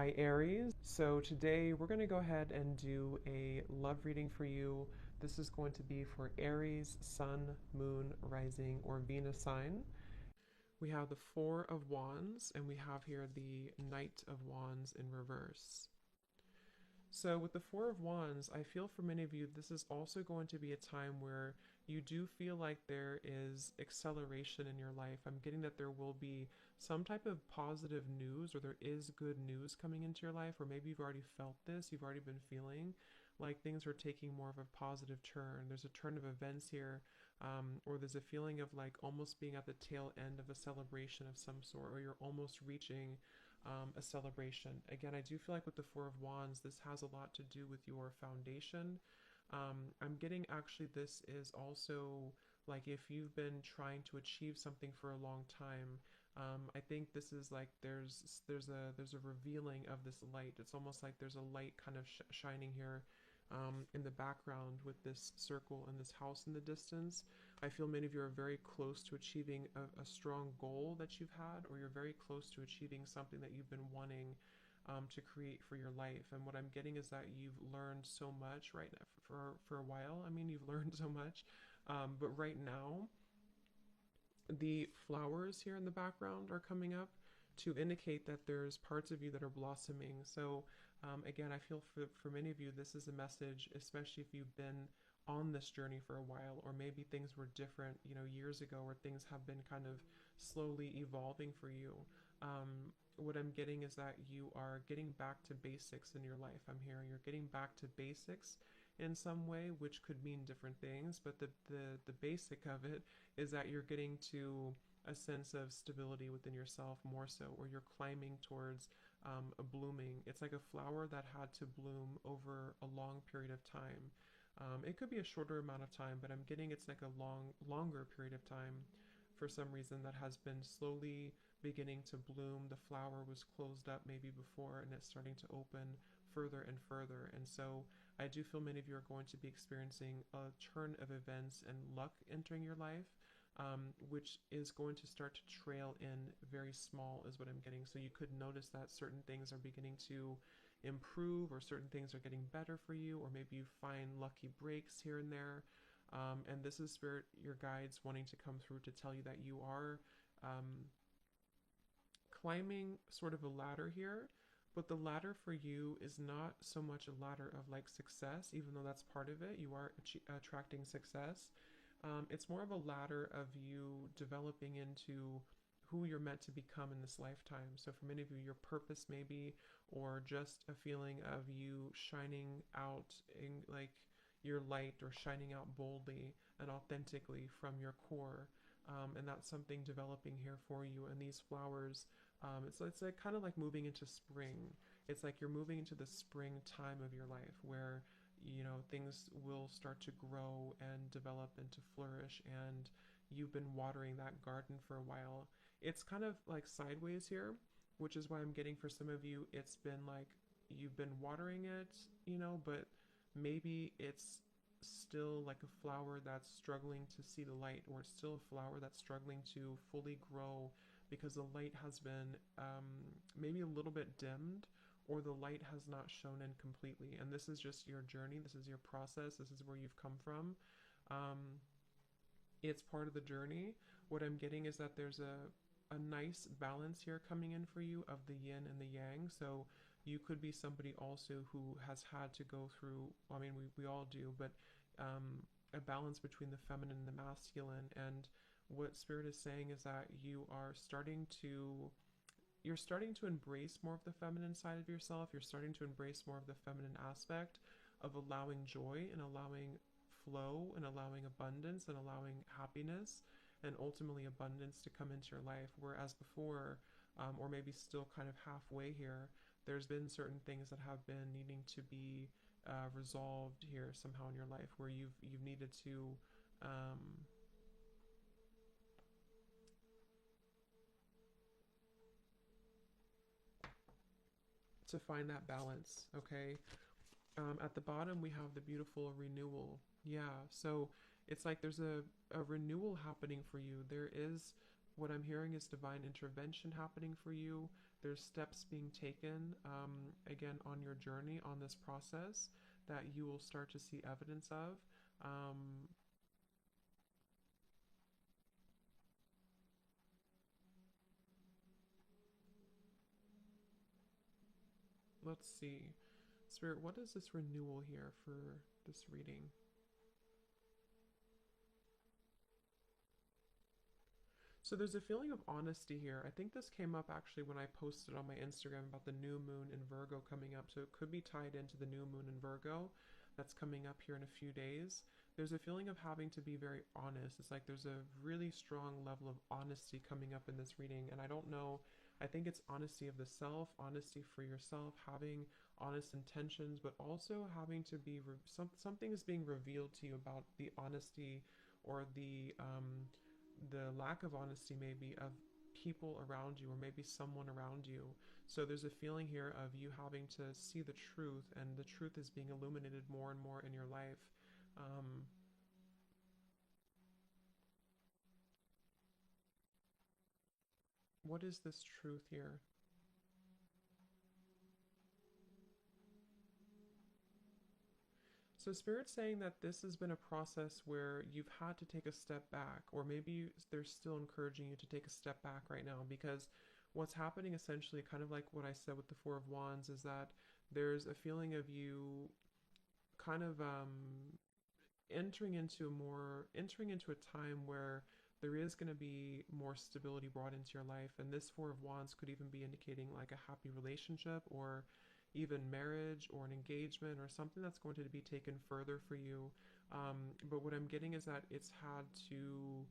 Hi Aries. So today we're going to go ahead and do a love reading for you. This is going to be for Aries, Sun, Moon, Rising, or Venus sign. We have the Four of Wands and we have here the Knight of Wands in reverse. So with the Four of Wands, I feel for many of you, this is also going to be a time where you do feel like there is acceleration in your life. I'm getting that there will be some type of positive news, or there is good news coming into your life, or maybe you've already felt this, you've already been feeling like things are taking more of a positive turn. There's a turn of events here, or there's a feeling of like almost being at the tail end of a celebration of some sort, or you're almost reaching a celebration. Again, I do feel like with the Four of Wands, this has a lot to do with your foundation. I'm getting actually this is also like if you've been trying to achieve something for a long time. I think this is like there's a revealing of this light. It's almost like there's a light kind of shining here in the background with this circle and this house in the distance. I feel many of you are very close to achieving a strong goal that you've had, or you're very close to achieving something that you've been wanting to create for your life. And what I'm getting is that you've learned so much right now for a while. I mean, you've learned so much, but right now, the flowers here in the background are coming up to indicate that there's parts of you that are blossoming. So again, I feel for many of you, this is a message, especially if you've been on this journey for a while, or maybe things were different, years ago, or things have been kind of slowly evolving for you. What I'm getting is that you are getting back to basics in your life. I'm hearing you're getting back to basics in some way, which could mean different things, but the basic of it is that you're getting to a sense of stability within yourself more so, or you're climbing towards a blooming. It's like a flower that had to bloom over a long period of time. It could be a shorter amount of time, but I'm getting it's like a longer period of time for some reason that has been slowly beginning to bloom. The flower was closed up maybe before and it's starting to open further and further. And so I do feel many of you are going to be experiencing a turn of events and luck entering your life, which is going to start to trail in very small, is what I'm getting. So you could notice that certain things are beginning to improve, or certain things are getting better for you, or maybe you find lucky breaks here and there. And this is Spirit, your guides wanting to come through to tell you that you are climbing sort of a ladder here, but the ladder for you is not so much a ladder of like success, even though that's part of it. You are attracting success. It's more of a ladder of you developing into who you're meant to become in this lifetime. So for many of you, your purpose maybe, or just a feeling of you shining out in like your light, or shining out boldly and authentically from your core. And that's something developing here for you. And these flowers, it's like kind of like moving into spring. It's like you're moving into the spring time of your life, where things will start to grow and develop and to flourish, and you've been watering that garden for a while. It's kind of like sideways here, which is why I'm getting for some of you, it's been like you've been watering it, but maybe it's still like a flower that's struggling to see the light, or it's still a flower that's struggling to fully grow because the light has been maybe a little bit dimmed, or the light has not shone in completely. And this is just your journey. This is your process. This is where you've come from. It's part of the journey. What I'm getting is that there's a nice balance here coming in for you of the yin and the yang. So you could be somebody also who has had to go through, I mean, we all do, but a balance between the feminine and the masculine. And what Spirit is saying is that you're starting to embrace more of the feminine side of yourself. You're starting to embrace more of the feminine aspect of allowing joy and allowing flow and allowing abundance and allowing happiness and ultimately abundance to come into your life. Whereas before, or maybe still kind of halfway here, there's been certain things that have been needing to be resolved here somehow in your life, where you've needed um, to find that balance. Okay. At the bottom, we have the beautiful renewal. Yeah, so it's like there's a renewal happening for you. There is, what I'm hearing is divine intervention happening for you. there's steps being taken, again, on your journey, on this process, that you will start to see evidence of. Let's see. Spirit, what is this renewal here for this reading? So there's a feeling of honesty here. I think this came up actually when I posted on my Instagram about the new moon in Virgo coming up. So it could be tied into the new moon in Virgo that's coming up here in a few days. There's a feeling of having to be very honest. It's like there's a really strong level of honesty coming up in this reading. And I don't know, I think it's honesty of the self, honesty for yourself, having honest intentions, but also having to be, something is being revealed to you about the honesty or the lack of honesty maybe of people around you, or maybe someone around you. So there's a feeling here of you having to see the truth, and the truth is being illuminated more and more in your life. What is this truth here? So Spirit's saying that this has been a process where you've had to take a step back, or maybe they're still encouraging you to take a step back right now, because what's happening essentially, kind of like what I said with the Four of Wands, is that there's a feeling of you kind of entering into a time where there is going to be more stability brought into your life. And this Four of Wands could even be indicating like a happy relationship, or even marriage, or an engagement, or something that's going to be taken further for you. But what I'm getting is that it's had to,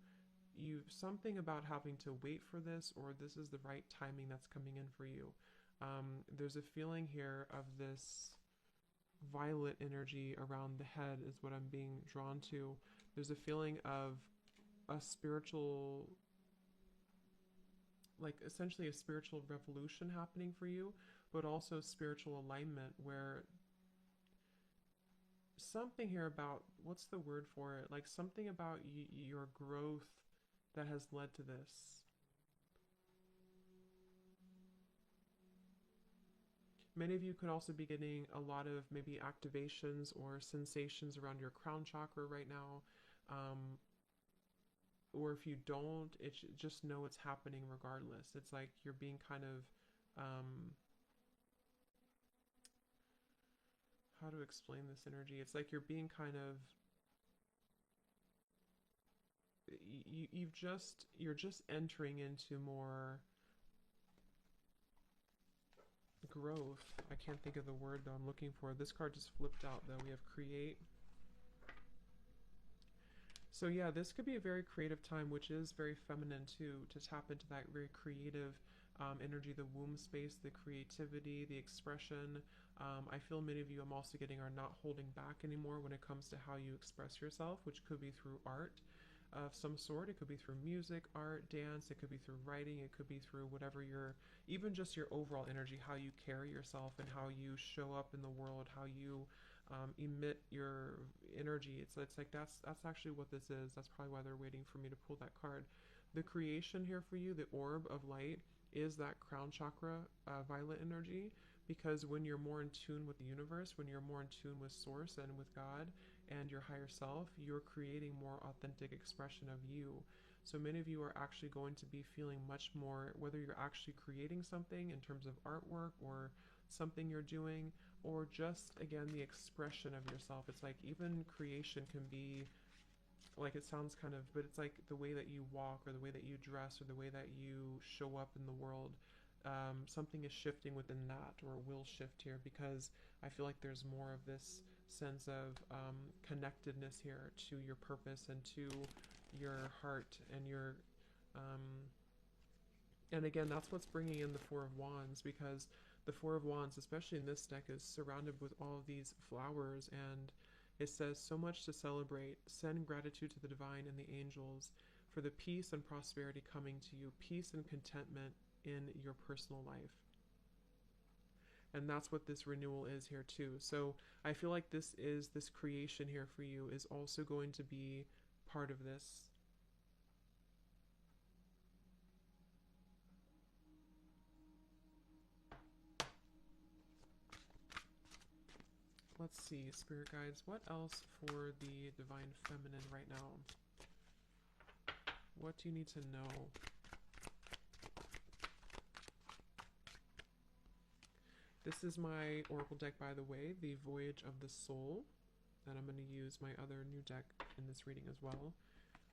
you, something about having to wait for this, or this is the right timing that's coming in for you. There's a feeling here of this violet energy around the head is what I'm being drawn to. There's a feeling of a spiritual, like essentially a spiritual revolution happening for you, but also spiritual alignment, where something here about, what's the word for it, like something about your growth that has led to this. Many of you could also be getting a lot of maybe activations or sensations around your crown chakra right now. Or if you don't, it's just know it's happening regardless. It's like you're being kind of, how to explain this energy? It's like you're being kind of, you're just entering into more growth. I can't think of the word though I'm looking for. This card just flipped out though. We have create. So yeah, this could be a very creative time, which is very feminine too, to tap into that very creative energy, the womb space, the creativity, the expression. I feel many of you, I'm also getting, are not holding back anymore when it comes to how you express yourself, which could be through art of some sort. It could be through music, art, dance. It could be through writing. It could be through whatever your, even just your overall energy, how you carry yourself and how you show up in the world, how you emit your energy. It's like that's actually what this is. That's probably why they're waiting for me to pull that card. The creation here for you, the orb of light, is that crown chakra violet energy, because when you're more in tune with the universe, when you're more in tune with source and with God and your higher self, you're creating more authentic expression of you. So many of you are actually going to be feeling much more, whether you're actually creating something in terms of artwork or something you're doing, or just again the expression of yourself. It's like even creation can be, like, it sounds kind of, but it's like the way that you walk, or the way that you dress, or the way that you show up in the world. Something is shifting within that, or will shift here, because I feel like there's more of this sense of connectedness here to your purpose and to your heart and your and again, that's what's bringing in the Four of Wands, because the Four of Wands, especially in this deck, is surrounded with all of these flowers, and it says, so much to celebrate. Send gratitude to the divine and the angels for the peace and prosperity coming to you, peace and contentment in your personal life. And that's what this renewal is here too. So I feel like this creation here for you is also going to be part of this. Let's see, Spirit Guides, what else for the Divine Feminine right now? What do you need to know? This is my Oracle deck, by the way, the Voyage of the Soul. And I'm going to use my other new deck in this reading as well.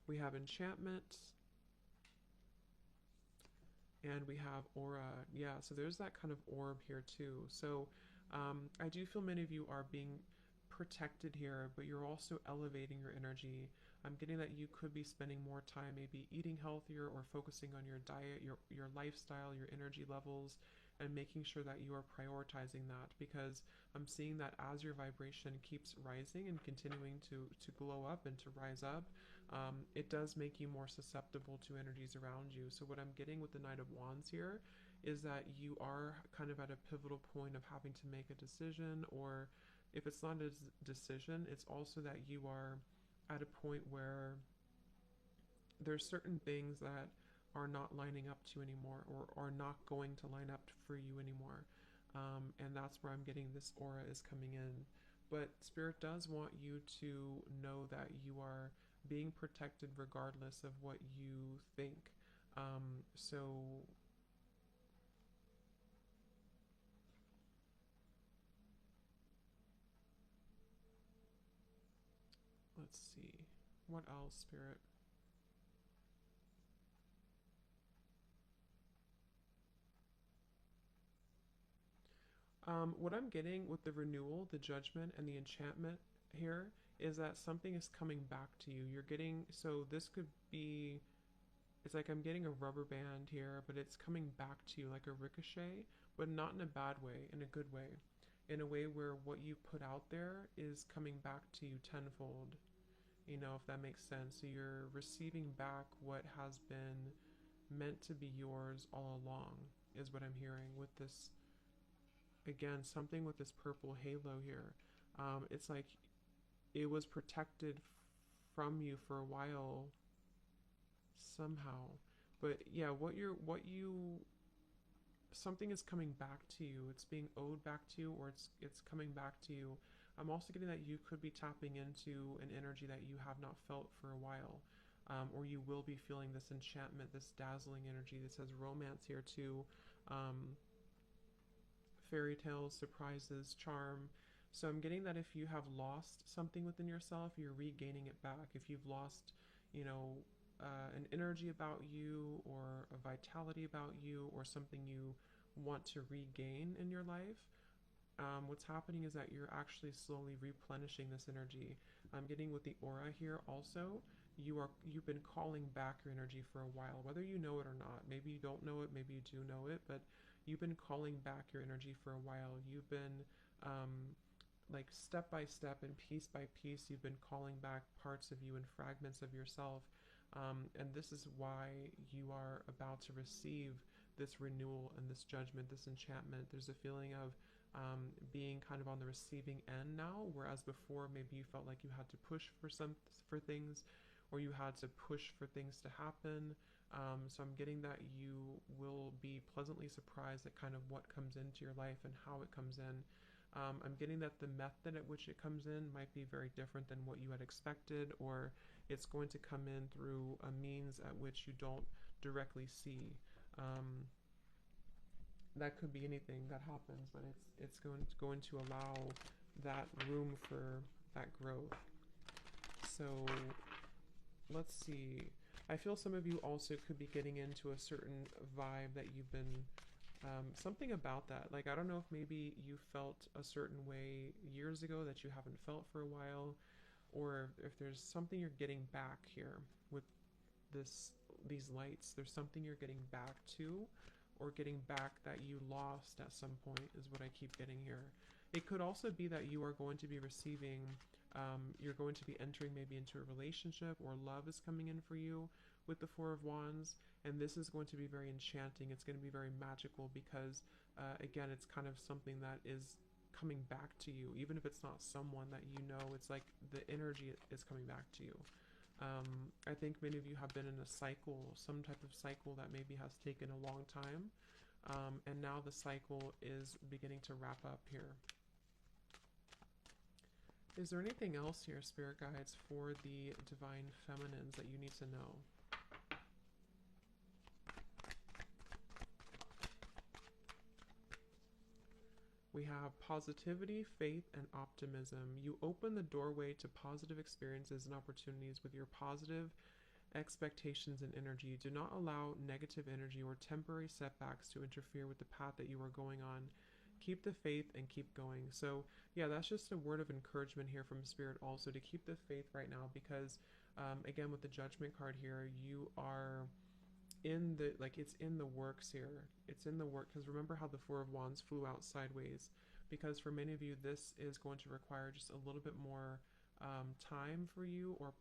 We have Enchantment. And we have Aura. Yeah, so there's that kind of orb here too. So I do feel many of you are being protected here, but you're also elevating your energy. I'm getting that you could be spending more time maybe eating healthier or focusing on your diet, your lifestyle, your energy levels, and making sure that you are prioritizing that, because I'm seeing that as your vibration keeps rising and continuing to glow up and to rise up, it does make you more susceptible to energies around you. So what I'm getting with the Knight of Wands here is that you are kind of at a pivotal point of having to make a decision, or if it's not a decision, it's also that you are at a point where there's certain things that are not lining up to you anymore, or are not going to line up for you anymore. And that's where I'm getting this aura is coming in. But Spirit does want you to know that you are being protected regardless of what you think. So let's see. What else, Spirit? What I'm getting with the renewal, the judgment, and the enchantment here is that something is coming back to you. You're getting, so this could be, it's like I'm getting a rubber band here, but it's coming back to you like a ricochet, but not in a bad way, in a good way. In a way where what you put out there is coming back to you tenfold, you know, if that makes sense. So you're receiving back what has been meant to be yours all along, is what I'm hearing with this. Again, something with this purple halo here. It's like it was protected from you for a while somehow. But yeah, something is coming back to you. It's being owed back to you, or it's coming back to you. I'm also getting that you could be tapping into an energy that you have not felt for a while. Or you will be feeling this enchantment, this dazzling energy. This has romance here too. Fairy tales, surprises, charm. So I'm getting that if you have lost something within yourself, you're regaining it back. If you've lost, you know, an energy about you, or a vitality about you, or something you want to regain in your life, what's happening is that you're actually slowly replenishing this energy. I'm getting with the aura here also, you've been calling back your energy for a while, whether you know it or not. Maybe you don't know it, maybe you do know it, but you've been calling back your energy for a while. You've been like step by step and piece by piece, you've been calling back parts of you and fragments of yourself. And this is why you are about to receive this renewal and this judgment, this enchantment. There's a feeling of being kind of on the receiving end now, whereas before maybe you felt like you had to push for things, or you had to push for things to happen. So I'm getting that you will be pleasantly surprised at kind of what comes into your life and how it comes in. I'm getting that the method at which it comes in might be very different than what you had expected, or it's going to come in through a means at which you don't directly see. That could be anything that happens, but it's going to allow that room for that growth. So let's see. I feel some of you also could be getting into a certain vibe that you've been something about that. Like, I don't know if maybe you felt a certain way years ago that you haven't felt for a while, or if there's something you're getting back here with these lights. There's something you're getting back to, or getting back that you lost at some point, is what I keep getting here. It could also be that you are going to be receiving, you're going to be entering maybe into a relationship, or love is coming in for you with the Four of Wands, and this is going to be very enchanting. It's going to be very magical, because again, it's kind of something that is coming back to you. Even if it's not someone that you know, it's like the energy is coming back to you. I think many of you have been in a cycle, some type of cycle that maybe has taken a long time, and now the cycle is beginning to wrap up here. Is there anything else here, spirit guides, for the divine feminines that you need to know? We have positivity, faith, and optimism. You open the doorway to positive experiences and opportunities with your positive expectations and energy. Do not allow negative energy or temporary setbacks to interfere with the path that you are going on. Keep the faith and keep going. So, yeah, that's just a word of encouragement here from Spirit also to keep the faith right now because, again, with the Judgment card here, you are in the, like, it's in the works here. It's in the work because remember how the Four of Wands flew out sideways? Because for many of you, this is going to require just a little bit more time for you, or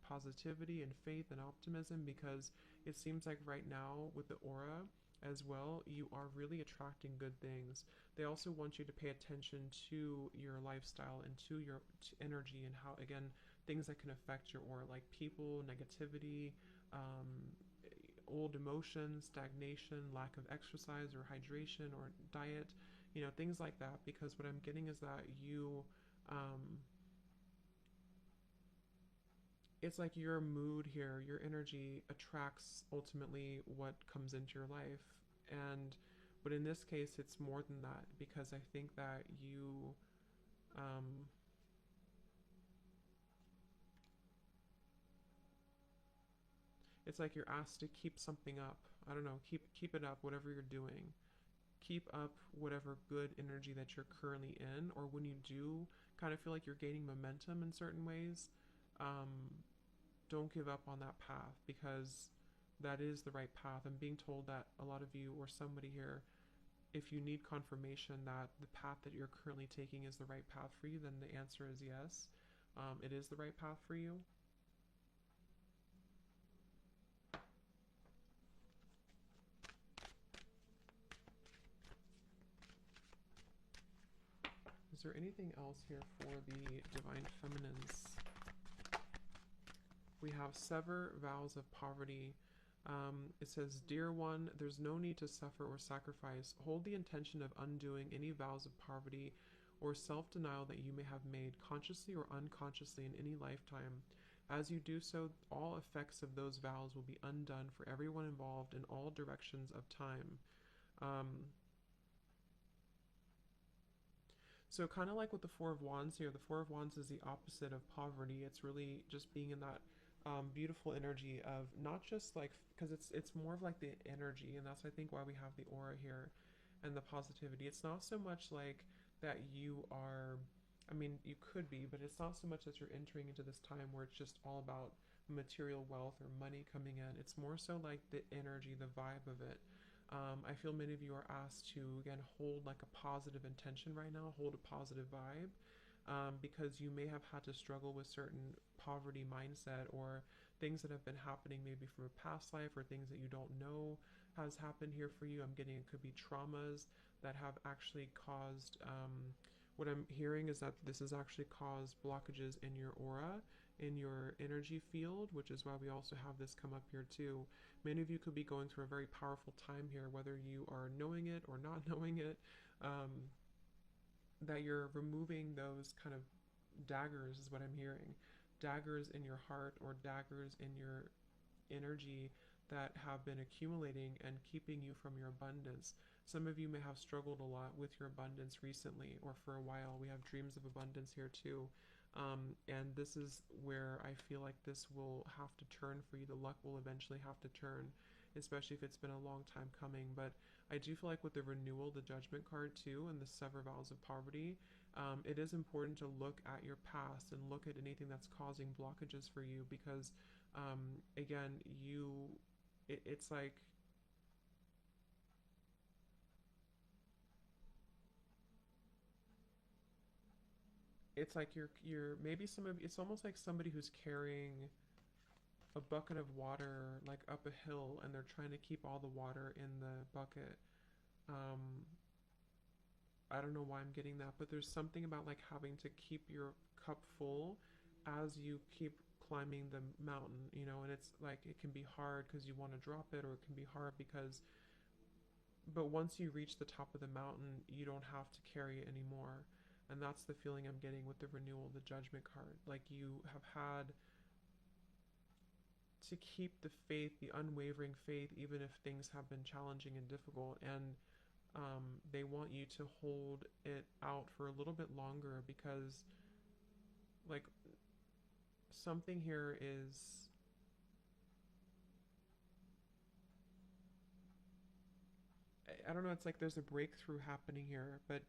positivity and faith and optimism, because it seems like right now with the aura as well, you are really attracting good things. They also want you to pay attention to your lifestyle and to your energy and how, again, things that can affect your aura, like people, negativity, um, old emotions, stagnation, lack of exercise or hydration or diet, things like that. Because what I'm getting is that um, it's like your mood here, your energy attracts ultimately what comes into your life. And but in this case, it's more than that because I think that um, it's like you're asked to keep something up. I don't know, keep it up, whatever you're doing. Keep up whatever good energy that you're currently in, or when you do kind of feel like you're gaining momentum in certain ways, um, don't give up on that path because that is the right path. I'm being told that a lot of you or somebody here, if you need confirmation that the path that you're currently taking is the right path for you, then the answer is yes. It is the right path for you. Is there anything else here for the divine feminines? We have sever vows of poverty. It says, Dear one, there's no need to suffer or sacrifice. Hold the intention of undoing any vows of poverty or self-denial that you may have made, consciously or unconsciously, in any lifetime. As you do so, all effects of those vows will be undone for everyone involved in all directions of time. Um, so kind of like with the Four of Wands here, the Four of Wands is the opposite of poverty. It's really just being in that beautiful energy of not just like, because it's more of like the energy, and that's I think why we have the aura here and the positivity. It's not so much like that you are, I mean, you could be, but it's not so much that you're entering into this time where it's just all about material wealth or money coming in. It's more so like the energy, the vibe of it. I feel many of you are asked to, again, hold like a positive intention right now, hold a positive vibe, because you may have had to struggle with certain poverty mindset or things that have been happening maybe from a past life or things that you don't know has happened here for you. I'm getting it could be traumas that have actually caused. What I'm hearing is that this has actually caused blockages in your aura, in your energy field, which is why we also have this come up here too. Many of you could be going through a very powerful time here, whether you are knowing it or not knowing it, that you're removing those kind of daggers, is what I'm hearing. Daggers in your heart or daggers in your energy that have been accumulating and keeping you from your abundance. Some of you may have struggled a lot with your abundance recently or for a while. We have dreams of abundance here too. And this is where I feel like this will have to turn for you. The luck will eventually have to turn, especially if it's been a long time coming. But I do feel like with the renewal, the judgment card too, and the sever vows of poverty, it is important to look at your past and look at anything that's causing blockages for you because, again, it's like you're maybe some of it's almost like somebody who's carrying a bucket of water like up a hill and they're trying to keep all the water in the bucket. um I don't know why I'm getting that, but there's something about like having to keep your cup full as you keep climbing the mountain, and it's like it can be hard because you want to drop it, or it can be hard because, but once you reach the top of the mountain, you don't have to carry it anymore. And that's the feeling I'm getting with the renewal, the Judgment card. Like you have had to keep the faith, the unwavering faith, even if things have been challenging and difficult. And they want you to hold it out for a little bit longer because, like, something here is. I don't know, it's like there's a breakthrough happening here, but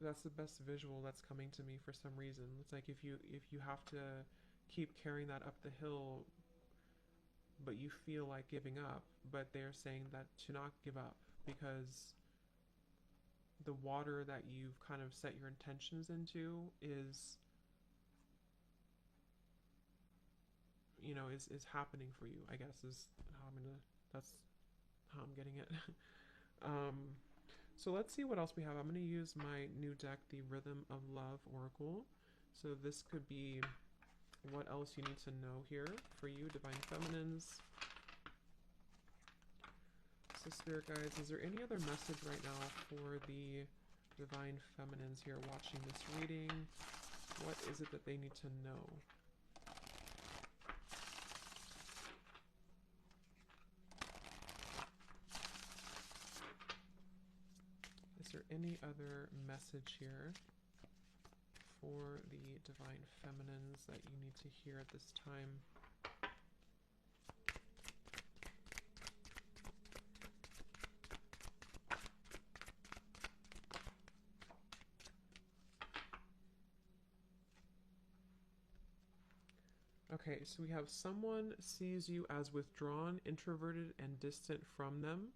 that's the best visual that's coming to me for some reason. It's like if you have to keep carrying that up the hill, but you feel like giving up, but they're saying that to not give up because the water that you've kind of set your intentions into is, is happening for you, I guess, is how that's how I'm getting it. um, so let's see what else we have. I'm going to use my new deck, the Rhythm of Love Oracle. So this could be what else you need to know here for you, Divine Feminines. So Spirit Guides, is there any other message right now for the Divine Feminines here watching this reading? What is it that they need to know? Is there any other message here for the Divine Feminines that you need to hear at this time? Okay, so we have someone sees you as withdrawn, introverted, and distant from them.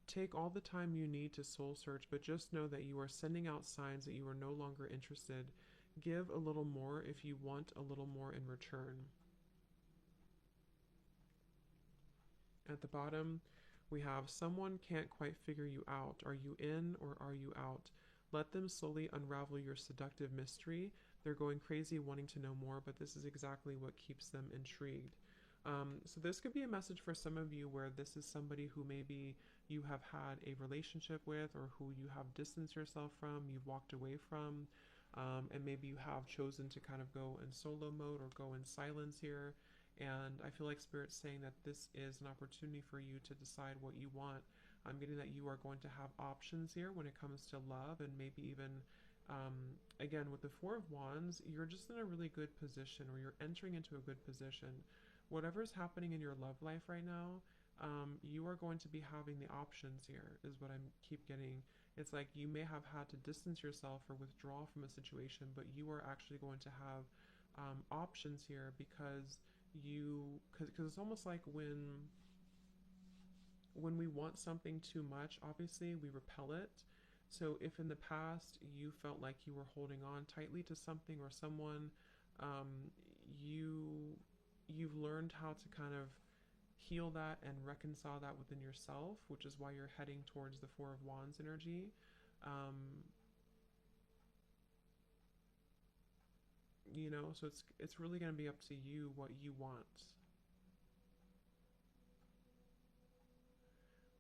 Take all the time you need to soul search, but just know that you are sending out signs that you are no longer interested. Give a little more if you want a little more in return. At the bottom, we have someone can't quite figure you out. Are you in or are you out? Let them slowly unravel your seductive mystery. They're going crazy wanting to know more, but this is exactly what keeps them intrigued. So this could be a message for some of you where this is somebody who maybe you have had a relationship with or who you have distanced yourself from, you've walked away from, and maybe you have chosen to kind of go in solo mode or go in silence here. And I feel like Spirit's saying that this is an opportunity for you to decide what you want. I'm getting that you are going to have options here when it comes to love, and maybe even, again, with the Four of Wands, you're just in a really good position, or you're entering into a good position. Whatever's happening in your love life right now, you are going to be having the options here, is what I keep getting. It's like you may have had to distance yourself or withdraw from a situation, but you are actually going to have options here because it's almost like when we want something too much, obviously we repel it. So if in the past you felt like you were holding on tightly to something or someone, um, you've learned how to kind of heal that and reconcile that within yourself, which is why you're heading towards the Four of Wands energy. So it's really going to be up to you what you want.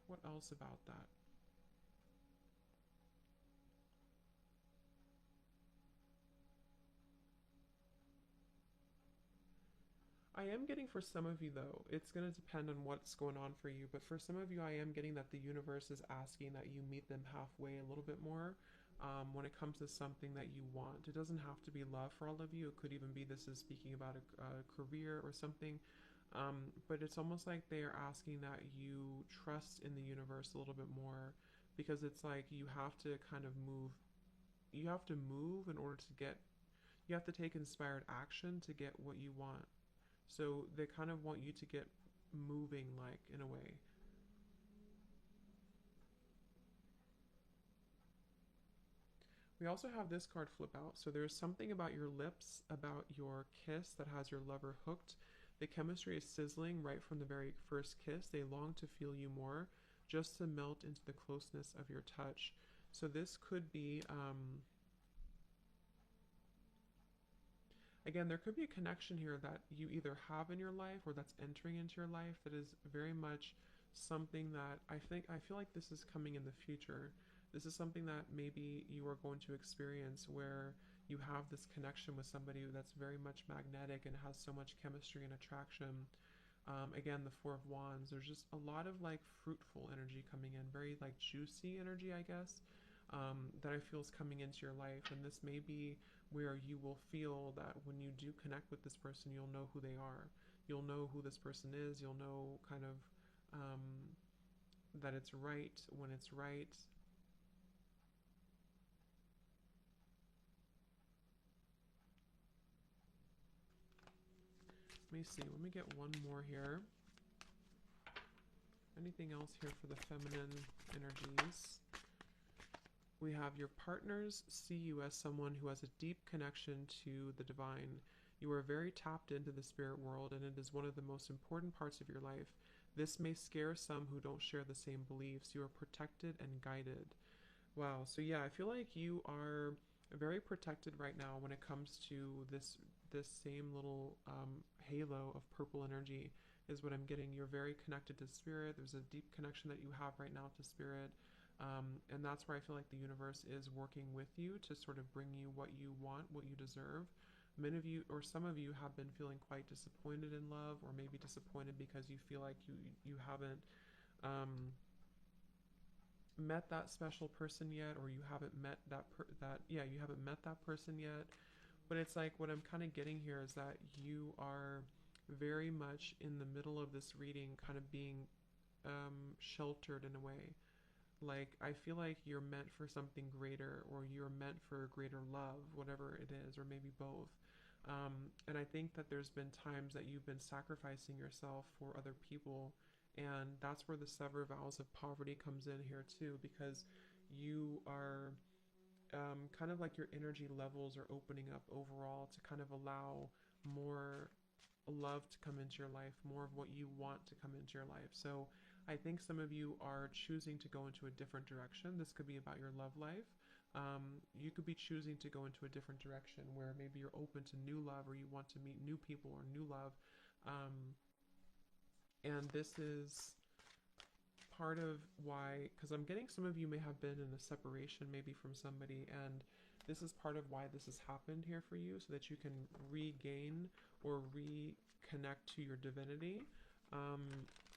What else about that? I am getting for some of you though, it's going to depend on what's going on for you, but for some of you, I am getting that the universe is asking that you meet them halfway a little bit more when it comes to something that you want. It doesn't have to be love for all of you. It could even be this is speaking about a career or something. But it's almost like they are asking that you trust in the universe a little bit more because it's like you have to kind of move. You have to move in order to get, you have to take inspired action to get what you want. So they kind of want you to get moving, like, in a way. We also have this card flip out. So there's something about your lips, about your kiss that has your lover hooked. The chemistry is sizzling right from the very first kiss. They long to feel you more, just to melt into the closeness of your touch. So this could be, again, there could be a connection here that you either have in your life or that's entering into your life that is very much something that I feel like this is coming in the future. This is something that maybe you are going to experience where you have this connection with somebody that's very much magnetic and has so much chemistry and attraction. Again, the Four of Wands, there's just a lot of like fruitful energy coming in, very like juicy energy, I guess, that I feel is coming into your life. And this may be where you will feel that when you do connect with this person, you'll know who they are. You'll know who this person is. You'll know kind of that it's right when it's right. Let me see. Let me get one more here. Anything else here for the feminine energies? We have your partners see you as someone who has a deep connection to the divine. You are very tapped into the spirit world, and it is one of the most important parts of your life. This may scare some who don't share the same beliefs. You are protected and guided. Wow. So yeah, I feel like you are very protected right now when it comes to this same little halo of purple energy is what I'm getting. You're very connected to spirit. There's a deep connection that you have right now to spirit. And that's where I feel like the universe is working with you to sort of bring you what you want, what you deserve. Many of you, or some of you, have been feeling quite disappointed in love, or maybe disappointed because you feel like you haven't met that special person yet, or you haven't met you haven't met that person yet. But it's like what I'm kind of getting here is that you are very much in the middle of this reading, kind of being sheltered in a way. Like, I feel like you're meant for something greater, or you're meant for greater love, whatever it is, or maybe both. And I think that there's been times that you've been sacrificing yourself for other people, and that's where the sever vows of poverty comes in here too, because you are kind of like your energy levels are opening up overall to kind of allow more love to come into your life, more of what you want to come into your life. So I think some of you are choosing to go into a different direction. This could be about your love life. You could be choosing to go into a different direction where maybe you're open to new love, or you want to meet new people or new love. And this is part of why, because I'm getting some of you may have been in a separation maybe from somebody, and this is part of why this has happened here for you, so that you can regain or reconnect to your divinity.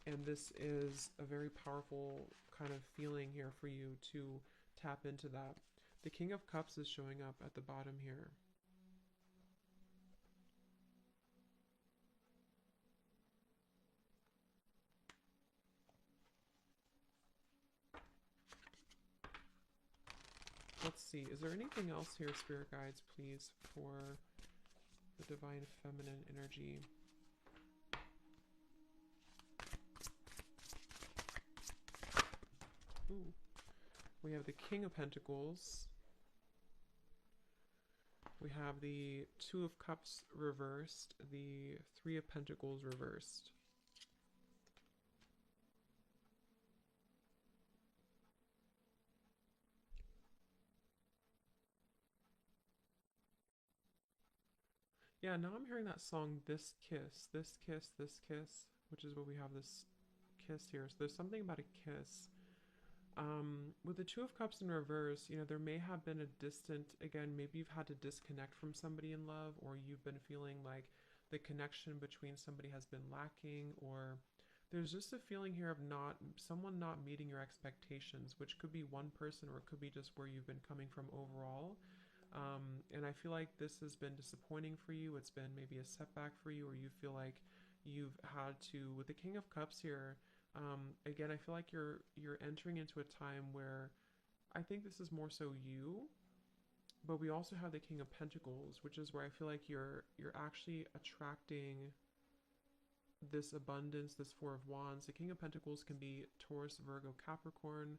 And this is a very powerful kind of feeling here for you to tap into that. The King of Cups is showing up at the bottom here. Let's see, is there anything else here, Spirit Guides, please, for the Divine Feminine energy? Ooh. We have the King of Pentacles. We have the Two of Cups reversed, the Three of Pentacles reversed. Yeah, now I'm hearing that song, This Kiss, This Kiss, This Kiss, which is what we have this kiss here. So there's something about a kiss. With the Two of Cups in reverse, you know, there may have been a distant, again, maybe you've had to disconnect from somebody in love, or you've been feeling like the connection between somebody has been lacking, or there's just a feeling here of someone not meeting your expectations, which could be one person, or it could be just where you've been coming from overall. And I feel like this has been disappointing for you. It's been maybe a setback for you, or you feel like you've had to, with the King of Cups here, again, I feel like you're entering into a time where I think this is more so you, but we also have the King of Pentacles, which is where I feel like you're actually attracting this abundance, this Four of Wands. The King of Pentacles can be Taurus, Virgo, Capricorn,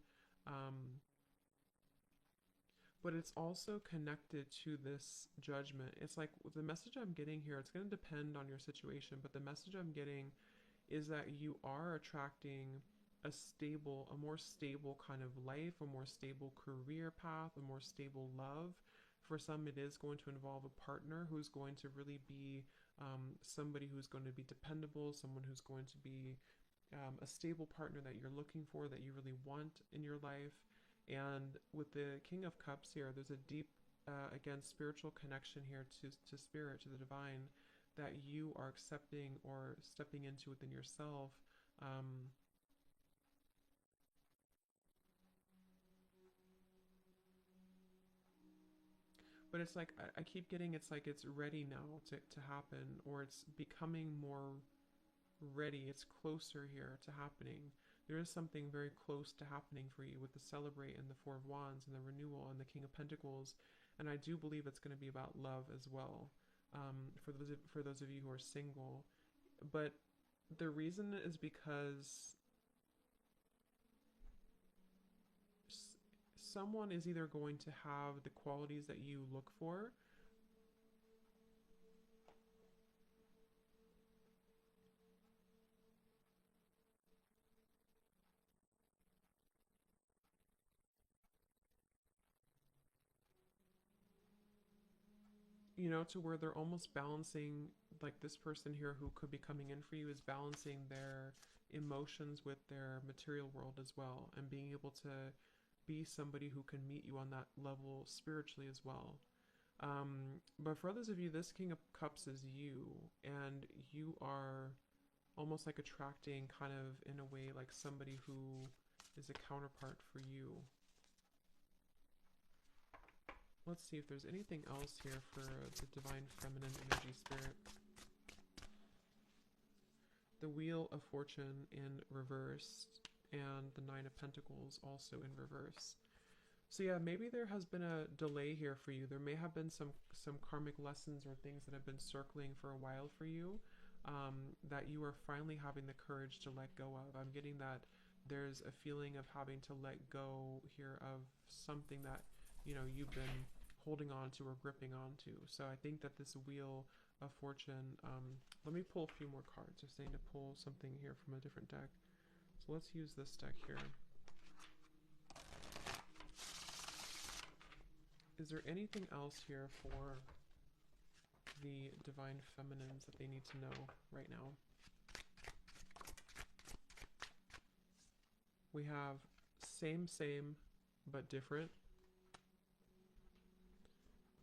but it's also connected to this Judgment. It's like the message I'm getting here, it's going to depend on your situation, but the message I'm getting is that you are attracting a more stable kind of life, a more stable career path, a more stable love. For some, it is going to involve a partner who's going to really be somebody who's going to be dependable, someone who's going to be a stable partner that you're looking for, that you really want in your life. And with the King of Cups here, there's a deep, again, spiritual connection here to spirit, to the divine, that you are accepting or stepping into within yourself. Um, but it's like I keep getting, it's like it's ready now to happen, or it's becoming more ready. It's closer here to happening. There is something very close to happening for you with the Celebrate and the Four of Wands and the Renewal and the King of Pentacles. And I do believe it's going to be about love as well, for those of you who are single. But the reason is because someone is either going to have the qualities that you look for. To where they're almost balancing, like this person here who could be coming in for you is balancing their emotions with their material world as well, and being able to be somebody who can meet you on that level spiritually as well. But for others of you, this King of Cups is you, and you are almost like attracting, kind of in a way, like somebody who is a counterpart for you. Let's see if there's anything else here for the Divine Feminine Energy Spirit. The Wheel of Fortune in reverse, and the Nine of Pentacles also in reverse. So yeah, maybe there has been a delay here for you. There may have been some karmic lessons or things that have been circling for a while for you, that you are finally having the courage to let go of. I'm getting that there's a feeling of having to let go here of something that you've been holding on to or gripping onto. So I think that this Wheel of Fortune, let me pull a few more cards. They're saying to pull something here from a different deck. So let's use this deck here. Is there anything else here for the Divine Feminines that they need to know right now? We have same, but different.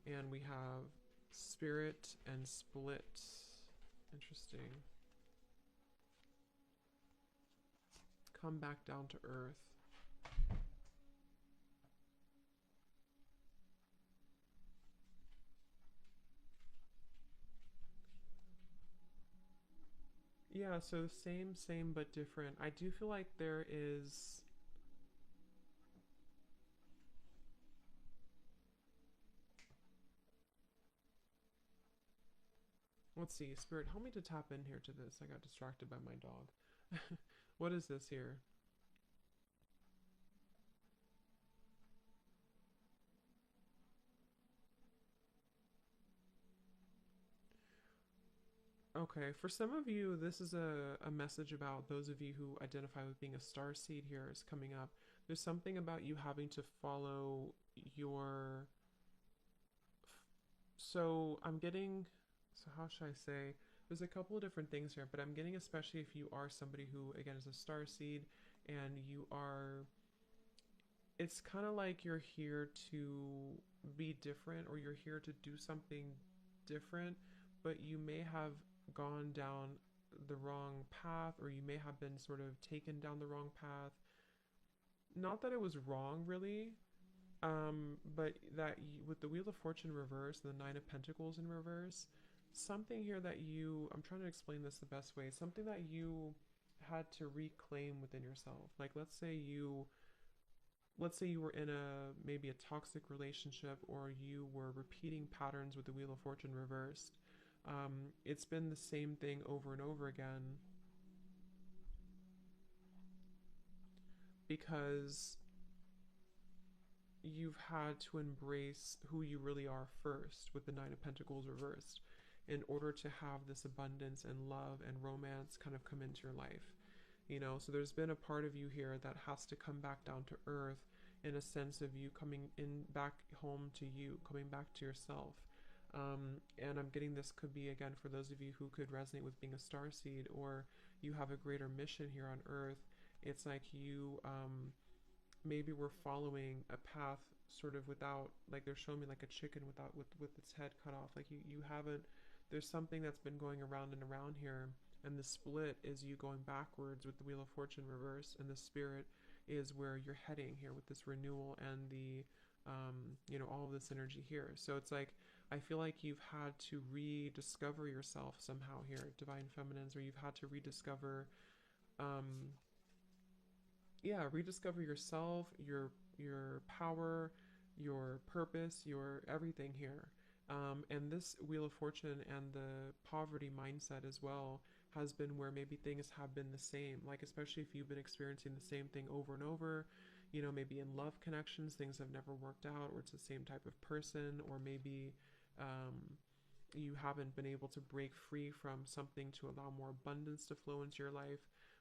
And we have Spirit and Split. Interesting. Come back down to earth. Yeah, so same, but different. I do feel like there is... Let's see, Spirit, help me to tap in here to this. I got distracted by my dog. What is this here? Okay, for some of you, this is a message about those of you who identify with being a star seed here is coming up. There's something about you having to follow your... So I'm getting... So how should I say? There's a couple of different things here, but I'm getting, especially if you are somebody who, again, is a star seed and you are... It's kind of like you're here to be different, or you're here to do something different, but you may have gone down the wrong path, or you may have been sort of taken down the wrong path. Not that it was wrong, really, but that with the Wheel of Fortune reverse, the Nine of Pentacles in reverse, something here that you, I'm trying to explain this the best way, something that you had to reclaim within yourself. Like let's say you were in maybe a toxic relationship, or you were repeating patterns with the Wheel of Fortune reversed. It's been the same thing over and over again because you've had to embrace who you really are first with the Nine of Pentacles reversed, in order to have this abundance and love and romance kind of come into your life. So there's been a part of you here that has to come back down to earth, in a sense of you coming in back home to you, coming back to yourself. And I'm getting this could be, again, for those of you who could resonate with being a star seed, or you have a greater mission here on earth. It's like you, maybe we're following a path sort of without, like they're showing me like a chicken without with its head cut off. Like you haven't, there's something that's been going around and around here, and the split is you going backwards with the Wheel of Fortune reverse, and the Spirit is where you're heading here with this renewal and the all of this energy here. So it's like I feel like you've had to rediscover yourself somehow here, Divine Feminines, or you've had to rediscover um rediscover yourself, your power, your purpose, your everything here. And this Wheel of Fortune and the poverty mindset as well has been where maybe things have been the same. Like, especially if you've been experiencing the same thing over and over, maybe in love connections, things have never worked out, or it's the same type of person, or maybe you haven't been able to break free from something to allow more abundance to flow into your life.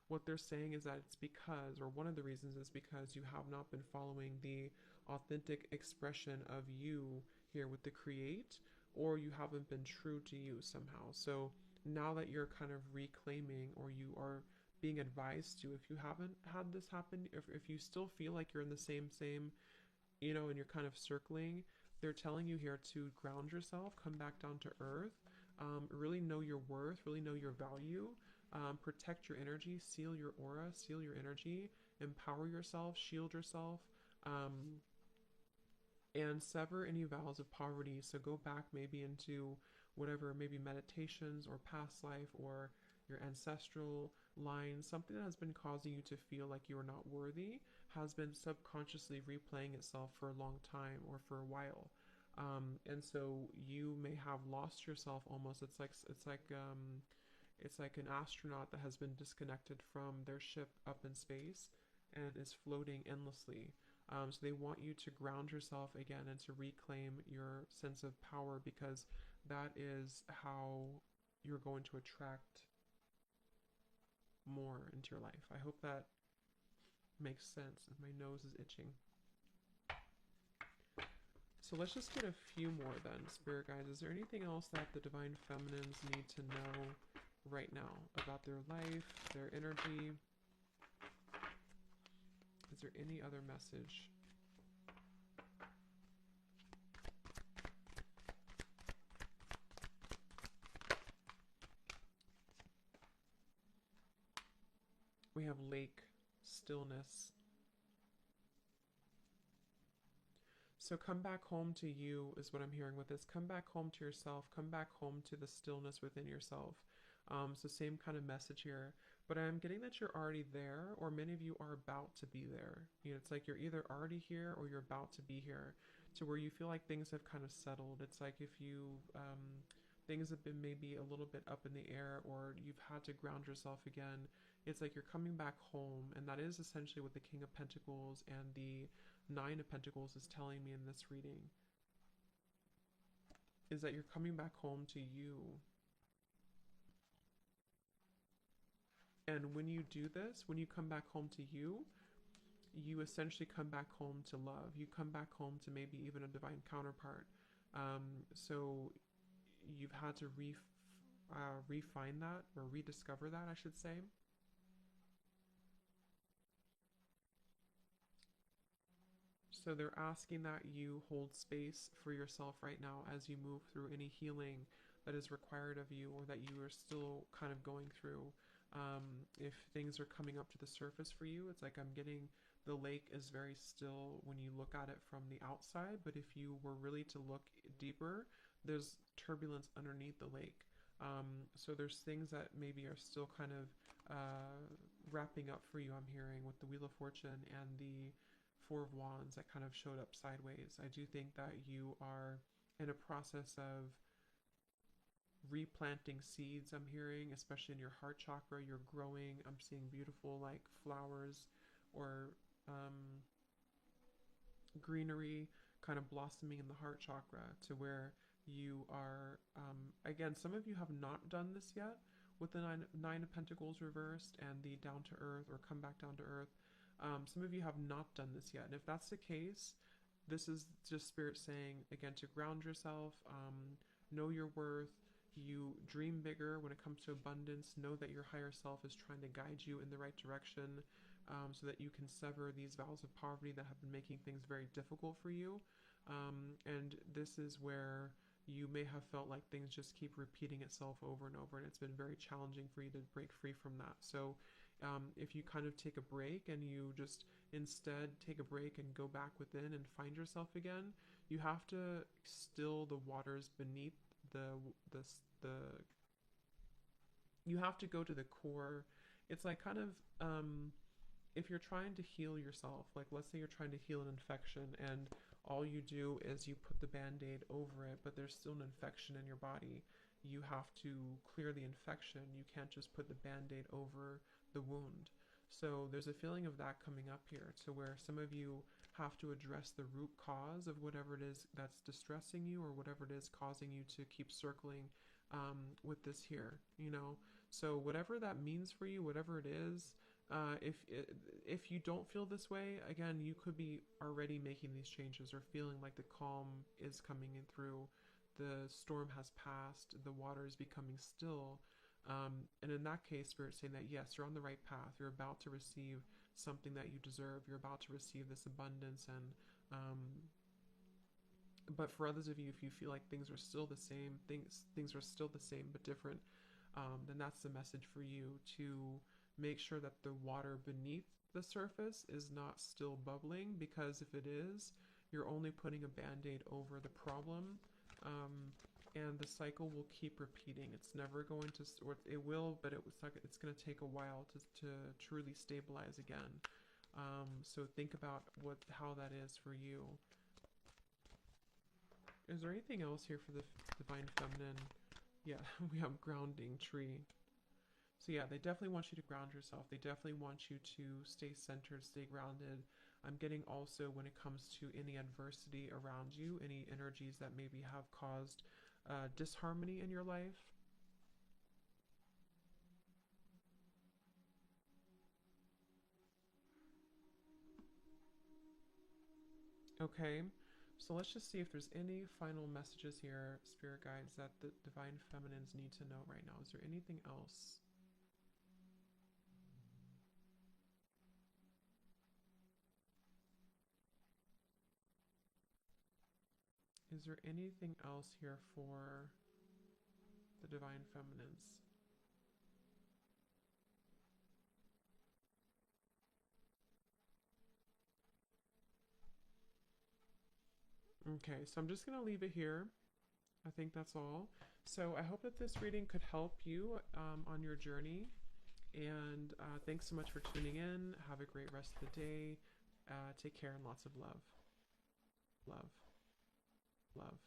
What they're saying is that it's because, or one of the reasons is because you have not been following the authentic expression of you here with the create, or you haven't been true to you somehow. So now that you're kind of reclaiming, or you are being advised to, if you haven't had this happen, if you still feel like you're in the same, and you're kind of circling, they're telling you here to ground yourself, come back down to earth, really know your worth, really know your value, protect your energy, seal your aura, seal your energy, empower yourself, shield yourself, um, and sever any vows of poverty. So go back maybe into whatever, maybe meditations or past life or your ancestral line, something that has been causing you to feel like you are not worthy has been subconsciously replaying itself for a long time or for a while. And so you may have lost yourself almost. It's like an astronaut that has been disconnected from their ship up in space and is floating endlessly. So they want you to ground yourself again and to reclaim your sense of power, because that is how you're going to attract more into your life. I hope that makes sense. My nose is itching. So let's just get a few more then, Spirit Guides. Is there anything else that the Divine Feminines need to know right now about their life, their energy? Is there any other message? We have lake, stillness. So come back home to you is what I'm hearing with this. Come back home to yourself. Come back home to the stillness within yourself. So same kind of message here. But I'm getting that you're already there, or many of you are about to be there. It's like you're either already here or you're about to be here, to where you feel like things have kind of settled. It's like if you things have been maybe a little bit up in the air, or you've had to ground yourself again. It's like you're coming back home, and that is essentially what the King of Pentacles and the Nine of Pentacles is telling me in this reading, is that you're coming back home to you. And when you do this, when you come back home to you, you essentially come back home to love. You come back home to maybe even a divine counterpart. So you've had to refine that, or rediscover that, I should say. So they're asking that you hold space for yourself right now as you move through any healing that is required of you, or that you are still kind of going through. If things are coming up to the surface for you, it's like I'm getting the lake is very still when you look at it from the outside, but if you were really to look deeper, there's turbulence underneath the lake. So there's things that maybe are still kind of wrapping up for you, I'm hearing, with the Wheel of Fortune and the Four of Wands that kind of showed up sideways. I do think that you are in a process of replanting seeds, I'm hearing, especially in your heart chakra. You're growing. I'm seeing beautiful like flowers or greenery kind of blossoming in the heart chakra, to where you are, again, some of you have not done this yet with the nine of Pentacles reversed and the down to earth, or come back down to earth. Some of you have not done this yet. And if that's the case, this is just Spirit saying, again, to ground yourself, know your worth. You dream bigger when it comes to abundance. Know that your higher self is trying to guide you in the right direction. so that you can sever these vows of poverty that have been making things very difficult for you. And this is where you may have felt like things just keep repeating itself over and over, and it's been very challenging for you to break free from that. So if you kind of take a break and you just instead take a break and go back within and find yourself again, you have to still the waters beneath the the you have to go to the core. It's like kind of if you're trying to heal yourself, like let's say you're trying to heal an infection and all you do is you put the band-aid over it, but there's still an infection in your body. You have to clear the infection. You can't just put the band-aid over the wound. So there's a feeling of that coming up here, to where some of you have to address the root cause of whatever it is that's distressing you, or whatever it is causing you to keep circling with this here, you know. So whatever that means for you, whatever it is, if you don't feel this way, again, you could be already making these changes or feeling like the calm is coming in through, the storm has passed, the water is becoming still. And in that case, Spirit's saying that yes, you're on the right path. You're about to receive something that you deserve. You're about to receive this abundance. And but for others of you, if you feel like things are still the same, things are still the same but different, then that's the message for you, to make sure that the water beneath the surface is not still bubbling, because if it is, you're only putting a band-aid over the problem, and the cycle will keep repeating. It's never going to, or it will, but it's going to take a while to truly stabilize again. So think about how that is for you. Is there anything else here for the Divine Feminine? Yeah, we have grounding tree. So yeah, they definitely want you to ground yourself. They definitely want you to stay centered, stay grounded. I'm getting also, when it comes to any adversity around you, any energies that maybe have caused disharmony in your life. Okay, so let's just see if there's any final messages here, Spirit Guides, that the Divine Feminines need to know right now. Is there anything else? Is there anything else here for the Divine Feminines? Okay, so I'm just going to leave it here. I think that's all. So I hope that this reading could help you on your journey. And thanks so much for tuning in. Have a great rest of the day. Take care and lots of love. Love. Love.